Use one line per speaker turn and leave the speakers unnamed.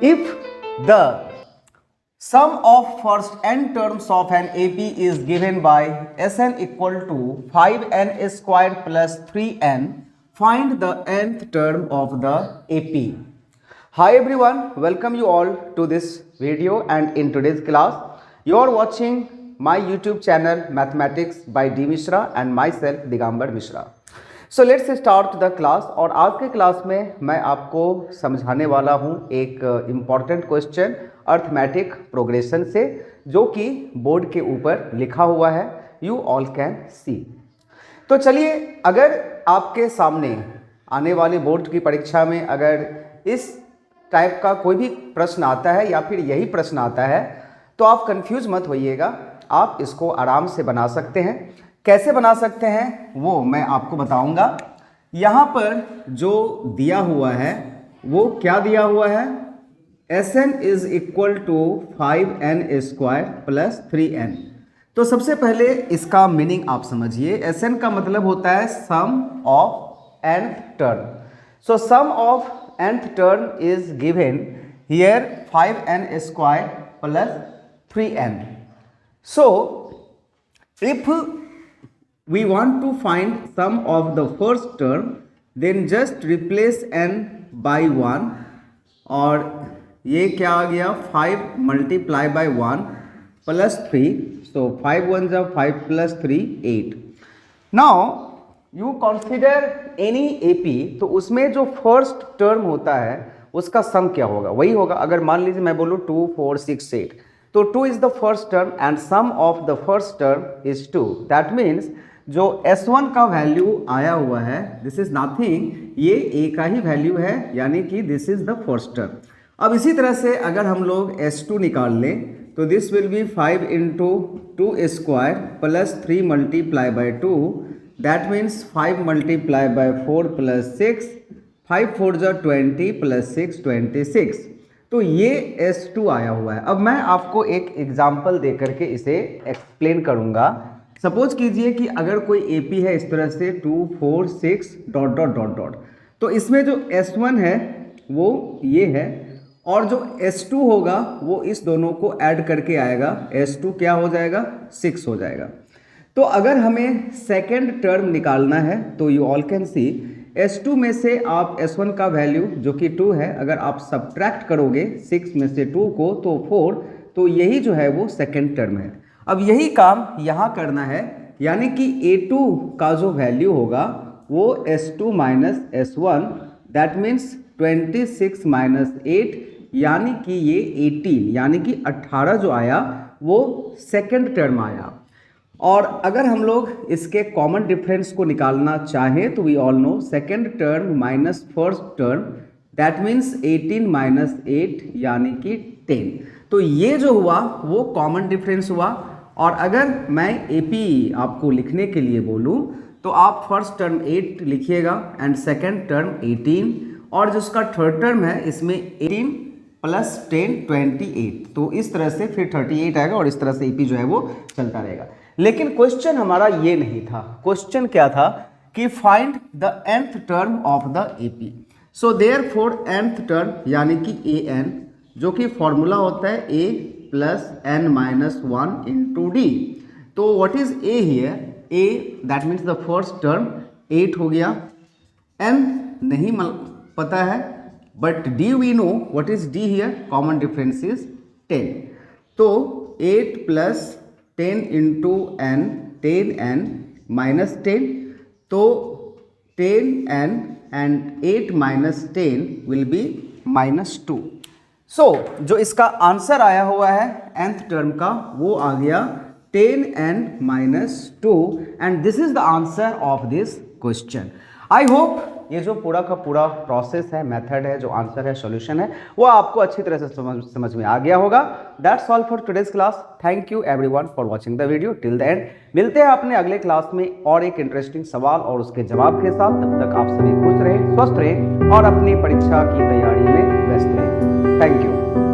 If the sum of first n terms of an AP is given by Sn equal to 5n square plus 3n, find the nth term of the AP. Hi everyone, welcome you all to this video, and in today's class you are watching my YouTube channel Mathematics by D Mishra and myself Digambar Mishra. So let's start the class. और आज के class में मैं आपको समझाने वाला हूं एक इम्पॉर्टेंट क्वेश्चन अर्थमेटिक प्रोग्रेशन से, जो कि बोर्ड के ऊपर लिखा हुआ है, यू ऑल कैन सी। तो चलिए, अगर आपके सामने आने वाले बोर्ड की परीक्षा में अगर इस टाइप का कोई भी प्रश्न आता है या फिर यही प्रश्न आता है तो आप कंफ्यूज मत होइएगा, आप इसको आराम से बना सकते हैं। कैसे बना सकते हैं वो मैं आपको बताऊंगा। यहाँ पर जो दिया हुआ है वो क्या दिया हुआ है, Sn is equal to 5n square plus 3n। तो सबसे पहले इसका मीनिंग आप समझिए। Sn का मतलब होता है sum of nth term. So sum of nth term is given here 5n square plus 3n। So if we want to find sum of the first term, then just replace n by 1, और ये क्या आ गया 5 multiply by 1 plus 3, so 5 1 जा 5 plus 3 8। now you consider any AP, तो उसमें जो first term होता है उसका सम क्या होगा, वही होगा। अगर मान लीजिए मैं बोलूँ 2 4 6 8, तो 2 is the first term and sum of the first term is 2। That means जो S1 का वैल्यू आया हुआ है, दिस इज नथिंग, ये A का ही वैल्यू है, यानी कि this is the first term. अब इसी तरह से अगर हम लोग S2 निकाल लें तो this will be 5 into 2 square plus 3 multiply by 2, that means 5 multiply by 4 plus 6, 5 4 जा 20 प्लस 6 26। तो ये S2 आया हुआ है। अब मैं आपको एक एग्जाम्पल दे करके इसे एक्सप्लेन करूँगा। सपोज कीजिए कि अगर कोई AP है इस तरह से 2 4 6 डॉट डॉट डॉट डॉट, तो इसमें जो S1 है वो ये है, और जो S2 होगा वो इस दोनों को ऐड करके आएगा, S2 क्या हो जाएगा 6 हो जाएगा। तो अगर हमें सेकेंड टर्म निकालना है तो you all can see, S2 में से आप S1 का वैल्यू जो कि 2 है, अगर आप सब्ट्रैक्ट करोगे 6 में से 2 को तो 4, तो यही जो है वो सेकेंड टर्म है। अब यही काम यहाँ करना है, यानी कि A2 का जो वैल्यू होगा वो S2 minus S1, that means 26 minus 8, यानी कि ये 18, यानी कि 18 जो आया वो सेकेंड टर्म आया। और अगर हम लोग इसके कॉमन डिफरेंस को निकालना चाहें तो we all know second term minus first term, that means 18 minus 8 यानी कि 10। तो ये जो हुआ वो कॉमन डिफरेंस हुआ। और अगर मैं AP आपको लिखने के लिए बोलूँ तो आप फर्स्ट टर्म 8 लिखिएगा एंड सेकेंड टर्म 18, और जिसका थर्ड टर्म है इसमें 18 प्लस 10 28, तो इस तरह से फिर 38 आएगा, और इस तरह से AP जो है वो चलता रहेगा। लेकिन क्वेश्चन हमारा ये नहीं था। क्वेश्चन क्या था कि find the nth term of the AP। So therefore nth term यानी कि AN, जो कि फॉर्मूला होता है A plus n minus 1 into D। तो what is A here, A that means the first term 8 हो गया, n नहीं पता है, but D we know, what is D here, common difference is 10। तो 8 plus 10 into n, 10n minus 10, तो 10n and 8 minus 10 will be minus 2। सो जो इसका answer आया हुआ है nth टर्म का वो आ गया 10n minus 2, and this is the answer of this question. I hope ये जो पूरा का पूरा प्रोसेस है, मेथड है, जो आंसर है, सॉल्यूशन है, वो आपको अच्छी तरह से समझ में आ गया होगा। That's all for today's class. Thank you everyone for watching the video till the end. मिलते हैं अपने अगले क्लास में और एक इंटरेस्टिंग सवाल और उसके जवाब के साथ। तब तक आप सभी खुश रहें, स्वस्थ रहें और अपनी परीक्षा की तैयारी में व्यस्त रहें। Thank you.